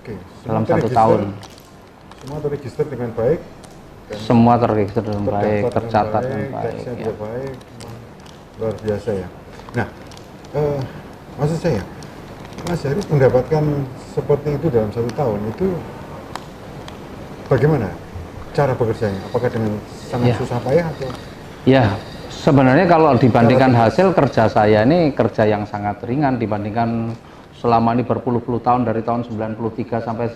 Oke. Dalam 1 tahun. Semua terregister dengan baik. Semua terregister dengan baik, tercatat dengan baik. Taxnya juga baik. Luar biasa ya. Nah, maksud saya, Mas Haris mendapatkan seperti itu dalam 1 tahun itu bagaimana cara bekerjanya? Apakah dengan sangat susah payah atau? Ya, sebenarnya kalau dibandingkan hasil kerja saya ini kerja yang sangat ringan dibandingkan selama ini berpuluh-puluh tahun dari tahun 93 sampai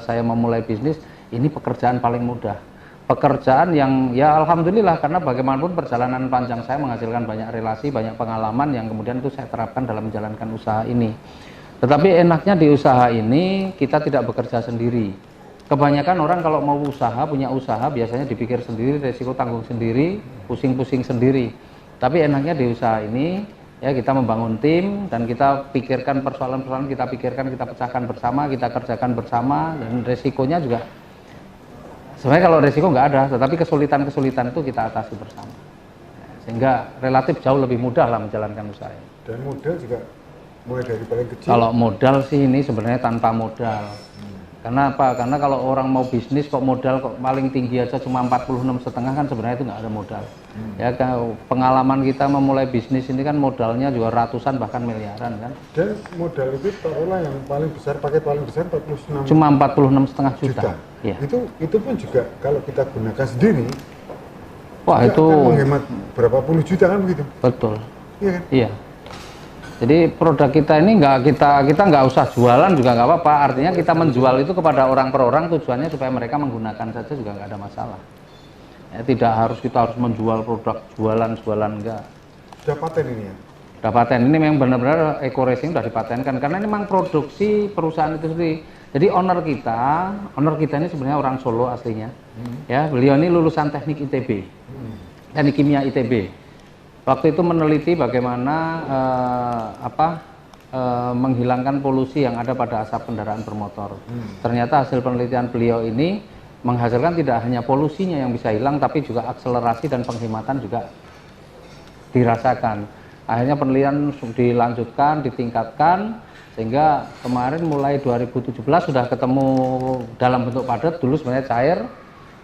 saya memulai bisnis, ini pekerjaan paling mudah. Pekerjaan yang ya alhamdulillah karena bagaimanapun perjalanan panjang saya menghasilkan banyak relasi, banyak pengalaman yang kemudian itu saya terapkan dalam menjalankan usaha ini. Tetapi enaknya di usaha ini kita tidak bekerja sendiri. Kebanyakan orang kalau mau usaha, punya usaha biasanya dipikir sendiri, resiko tanggung sendiri, pusing-pusing sendiri. Tapi enaknya di usaha ini ya kita membangun tim dan kita pikirkan persoalan-persoalan, kita pecahkan bersama, kita kerjakan bersama, dan resikonya juga sebenarnya kalau resiko nggak ada, tetapi kesulitan-kesulitan itu kita atasi bersama. Sehingga relatif jauh lebih mudah lah menjalankan usaha ini. Dan modal juga mulai dari paling kecil. Kalau modal sih ini sebenarnya tanpa modal. Karena apa? Karena kalau orang mau bisnis kok modal kok paling tinggi aja cuma 46,5 kan sebenarnya itu nggak ada modal. Ya pengalaman kita memulai bisnis ini kan modalnya juga ratusan bahkan miliaran kan. Dan modal itu taruhlah yang paling besar, paket paling besar 46. Cuma 46,5 juta. Ya. Itu pun juga kalau kita gunakan sendiri, wah itu akan menghemat berapa puluh juta kan begitu? Betul. Iya kan? Iya. Jadi produk kita ini kita nggak usah jualan juga nggak apa-apa. Artinya kita menjual itu kepada orang per orang tujuannya supaya mereka menggunakan saja juga nggak ada masalah. Ya, tidak harus kita harus menjual produk jualan enggak. Sudah paten ini ya? Sudah paten. Ini memang benar-benar Eco Racing sudah dipatenkan karena ini memang produksi perusahaan itu sendiri. Jadi owner kita ini sebenarnya orang Solo aslinya. Ya, beliau ini lulusan teknik ITB. Teknik kimia ITB. Waktu itu meneliti bagaimana menghilangkan polusi yang ada pada asap kendaraan bermotor. Ternyata hasil penelitian beliau ini menghasilkan tidak hanya polusinya yang bisa hilang, tapi juga akselerasi dan penghematan juga dirasakan. Akhirnya penelitian dilanjutkan, ditingkatkan, sehingga kemarin mulai 2017 sudah ketemu dalam bentuk padat, dulu sebenarnya cair,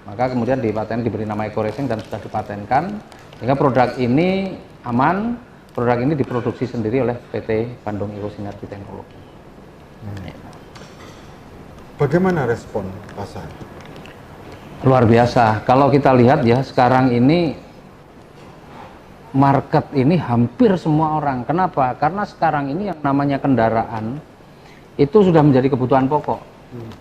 maka kemudian dipaten, diberi nama Eco Racing dan sudah dipatenkan. Sehingga produk ini aman, produk ini diproduksi sendiri oleh PT Bandung Eco Sinergi Teknologi. Bagaimana respon pasar? Luar biasa. Kalau kita lihat ya sekarang ini market ini hampir semua orang. Kenapa? Karena sekarang ini yang namanya kendaraan itu sudah menjadi kebutuhan pokok.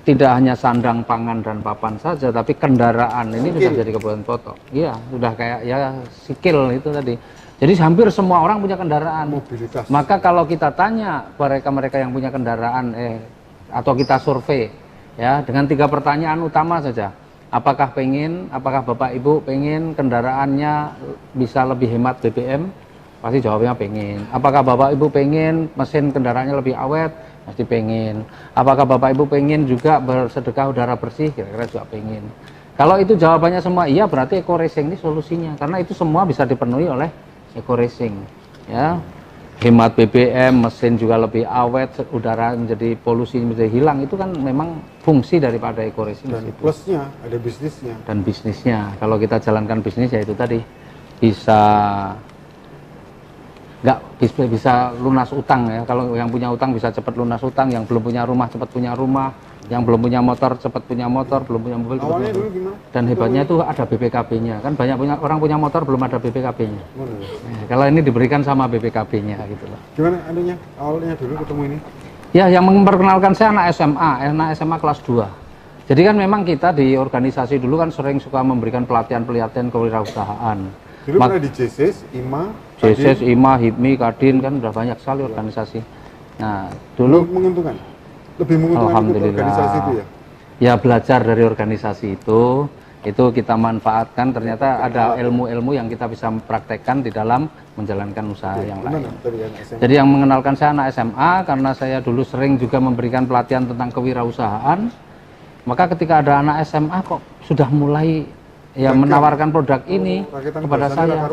Tidak hanya sandang, pangan, dan papan saja, tapi kendaraan ini sudah jadi kebutuhan pokok. Iya, sudah kayak ya sikil itu tadi. Jadi hampir semua orang punya kendaraan. Mobilitas. Maka kalau kita tanya mereka yang punya kendaraan, atau kita survei, ya dengan 3 pertanyaan utama saja. Apakah Bapak Ibu pengen kendaraannya bisa lebih hemat BBM? Pasti jawabnya pengen. Apakah Bapak Ibu pengen mesin kendaraannya lebih awet? Pasti pengen. Apakah Bapak Ibu pengen juga bersedekah udara bersih? Kira-kira juga pengen. Kalau itu jawabannya semua iya, berarti Eco Racing ini solusinya. Karena itu semua bisa dipenuhi oleh Eco Racing. Ya, hemat BBM, mesin juga lebih awet, udara menjadi polusi menjadi hilang. Itu kan memang fungsi daripada Eco Racing. Dan plusnya ada bisnisnya. Dan bisnisnya, kalau kita jalankan bisnis ya itu tadi bisa lunas utang ya. Kalau yang punya utang bisa cepat lunas utang, yang belum punya rumah cepat punya rumah, yang belum punya motor cepat punya motor, belum punya mobil cepat punya mobil. Dan hebatnya itu ada BPKB-nya kan, banyak orang punya motor belum ada BPKB-nya. Kalau ini diberikan sama BPKB-nya gitu loh. Gimana anunya awalnya dulu ketemu ini? Ya, yang memperkenalkan saya anak SMA kelas 2. Jadi kan memang kita di organisasi dulu kan sering suka memberikan pelatihan kewirausahaan. Dulu pernah di JSIS, IMA, HIPMI, Kadin kan udah banyak sekali organisasi. Nah, dulu menguntungkan. Lebih menguntungkan untuk organisasi itu ya? Ya belajar dari organisasi itu kita manfaatkan, ternyata ada ilmu-ilmu yang kita bisa praktekkan di dalam menjalankan usaha yang lain. Jadi yang mengenalkan saya anak SMA karena saya dulu sering juga memberikan pelatihan tentang kewirausahaan. Maka ketika ada anak SMA kok sudah mulai menawarkan produk ini kepada saya.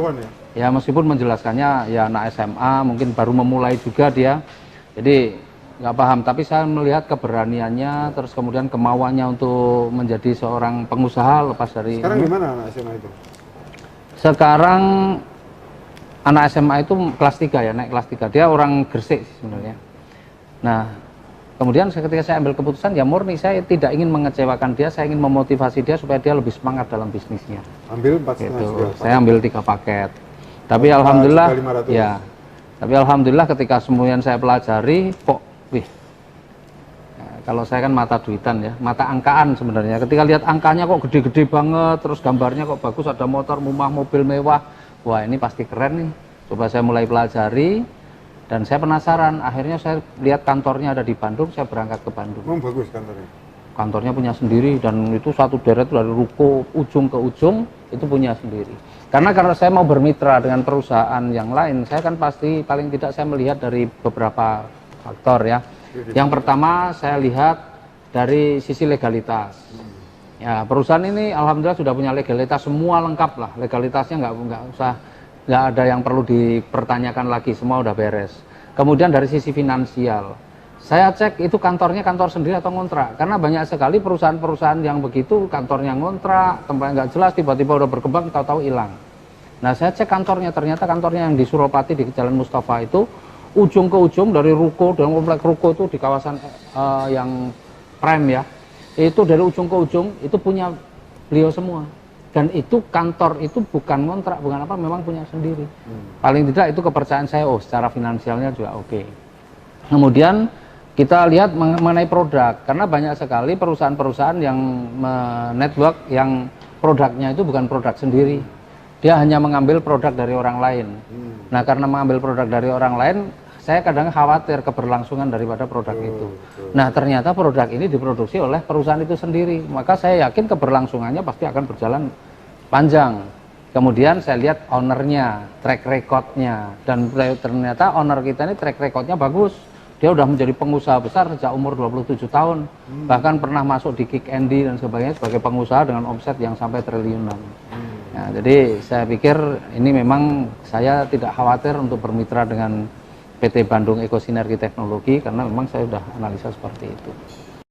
Ya meskipun menjelaskannya ya anak SMA mungkin baru memulai juga dia. Jadi nggak paham, tapi saya melihat keberaniannya, terus kemudian kemauannya untuk menjadi seorang pengusaha lepas dari. Sekarang gimana anak SMA itu? Sekarang anak SMA itu kelas 3 ya, naik kelas 3. Dia orang Gresik sebenarnya. Nah, kemudian ketika saya ambil keputusan ya murni saya tidak ingin mengecewakan dia, saya ingin memotivasi dia supaya dia lebih semangat dalam bisnisnya. Ambil 4,5 Gitu. juga. Saya ambil 3 paket. Tapi alhamdulillah ya. Tapi alhamdulillah ketika semuanya saya pelajari kok kalau saya kan mata duitan ya, mata angkaan sebenarnya. Ketika lihat angkanya kok gede-gede banget, terus gambarnya kok bagus, ada motor, rumah, mobil mewah. Wah, ini pasti keren nih. Coba saya mulai pelajari dan saya penasaran. Akhirnya saya lihat kantornya ada di Bandung, saya berangkat ke Bandung. Bagus kantornya. Kantornya punya sendiri dan itu satu deret dari ruko ujung ke ujung itu punya sendiri. Karena saya mau bermitra dengan perusahaan yang lain, saya kan pasti paling tidak saya melihat dari beberapa faktor ya. Yang pertama saya lihat dari sisi legalitas. Ya, perusahaan ini alhamdulillah sudah punya legalitas semua lengkap lah. Legalitasnya nggak ada yang perlu dipertanyakan lagi, semua udah beres. Kemudian dari sisi finansial, saya cek itu kantornya kantor sendiri atau ngontrak. Karena banyak sekali perusahaan-perusahaan yang begitu kantornya ngontrak, tempatnya nggak jelas, tiba-tiba udah berkembang, tahu-tahu hilang. Nah saya cek kantornya, ternyata kantornya yang di Suropati di Jalan Mustafa itu ujung ke ujung dari ruko, dan komplek ruko itu di kawasan yang prime ya, itu dari ujung ke ujung itu punya beliau semua. Dan itu kantor itu bukan ngontrak, bukan apa, memang punya sendiri. Paling tidak itu kepercayaan saya, oh secara finansialnya juga oke. Kemudian kita lihat mengenai produk, karena banyak sekali perusahaan-perusahaan yang network yang produknya itu bukan produk sendiri. Dia hanya mengambil produk dari orang lain. Nah, karena mengambil produk dari orang lain, saya kadang khawatir keberlangsungan daripada produk itu. Nah, ternyata produk ini diproduksi oleh perusahaan itu sendiri. Maka saya yakin keberlangsungannya pasti akan berjalan panjang. Kemudian saya lihat ownernya, track recordnya, dan ternyata owner kita ini track recordnya bagus. Dia udah menjadi pengusaha besar sejak umur 27 tahun. Bahkan pernah masuk di Kick Andy dan sebagainya sebagai pengusaha dengan omset yang sampai triliunan. Nah, jadi saya pikir ini memang saya tidak khawatir untuk bermitra dengan PT Bandung Eko Sinergi Teknologi karena memang saya sudah analisa seperti itu.